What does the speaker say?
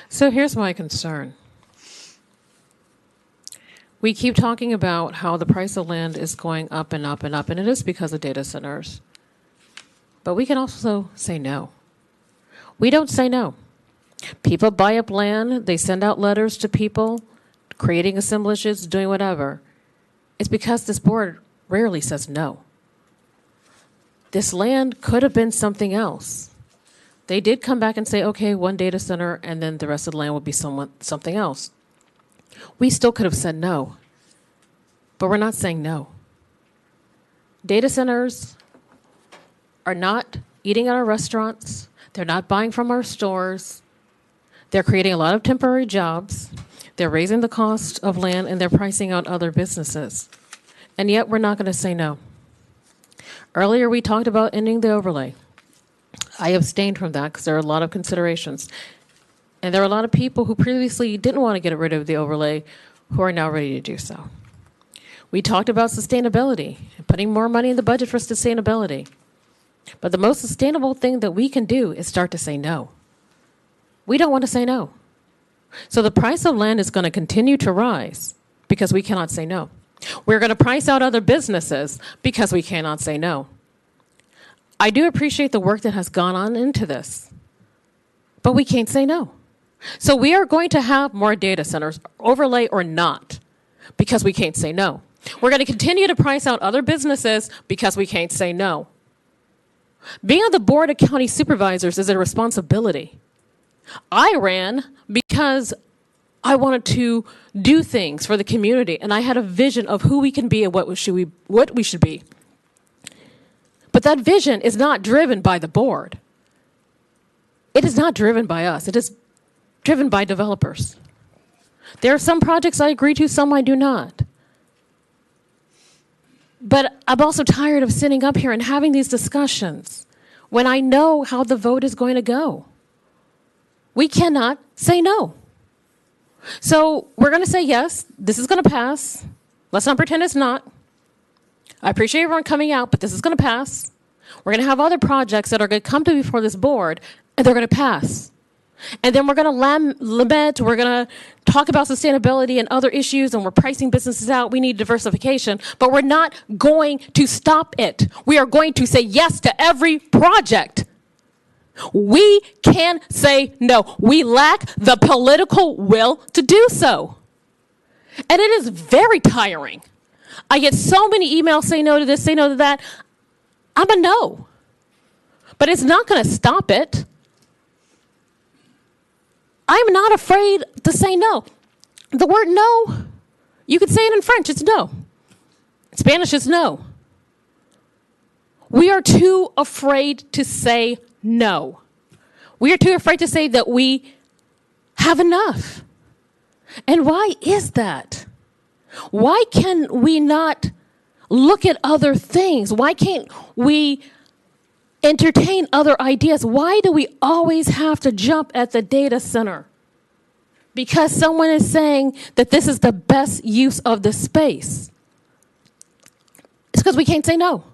So here's my concern. We keep talking about how the price of land is going up and up and up, and it is because of data centers. But we can also say no. We don't say no. People buy up land, they send out letters to people, creating assemblages, doing whatever. It's because this board rarely says no. This land could have been something else. They did come back and say, okay, one data center, and then the rest of the land would be something else. We still could have said no, but we're not saying no. Data centers are not eating at our restaurants. They're not buying from our stores. They're creating a lot of temporary jobs. They're raising the cost of land, and they're pricing out other businesses. And yet we're not going to say no. Earlier we talked about ending the overlay. I abstained from that because there are a lot of considerations. And there are a lot of people who previously didn't want to get rid of the overlay who are now ready to do so. We talked about sustainability, putting more money in the budget for sustainability. But the most sustainable thing that we can do is start to say no. We don't want to say no. So the price of land is going to continue to rise because we cannot say no. We're going to price out other businesses because we cannot say no. I do appreciate the work that has gone on into this, but we can't say no. So we are going to have more data centers, overlay or not, because we can't say no. We're going to continue to price out other businesses because we can't say no. Being on the board of county supervisors is a responsibility. I ran because I wanted to do things for the community, and I had a vision of who we can be and what we should be. But that vision is not driven by the board. It is not driven by us. It is driven by developers. There are some projects I agree to, some I do not. But I'm also tired of sitting up here and having these discussions when I know how the vote is going to go. We cannot say no. So we're going to say yes, this is going to pass. Let's not pretend it's not. I appreciate everyone coming out, but this is going to pass. We're going to have other projects that are going to come to before this board, and they're going to pass. And then we're going to lament, we're going to talk about sustainability and other issues, and we're pricing businesses out. We need diversification, but we're not going to stop it. We are going to say yes to every project. We can say no. We lack the political will to do so. And it is very tiring. I get so many emails, say no to this, say no to that. I'm a no. But it's not going to stop it. I'm not afraid to say no. The word no, you could say it in French, it's no. In Spanish, it's no. We are too afraid to say no. We are too afraid to say that we have enough. And why is that? Why can we not look at other things? Why can't we entertain other ideas? Why do we always have to jump at the data center? Because someone is saying that this is the best use of the space. It's because we can't say no.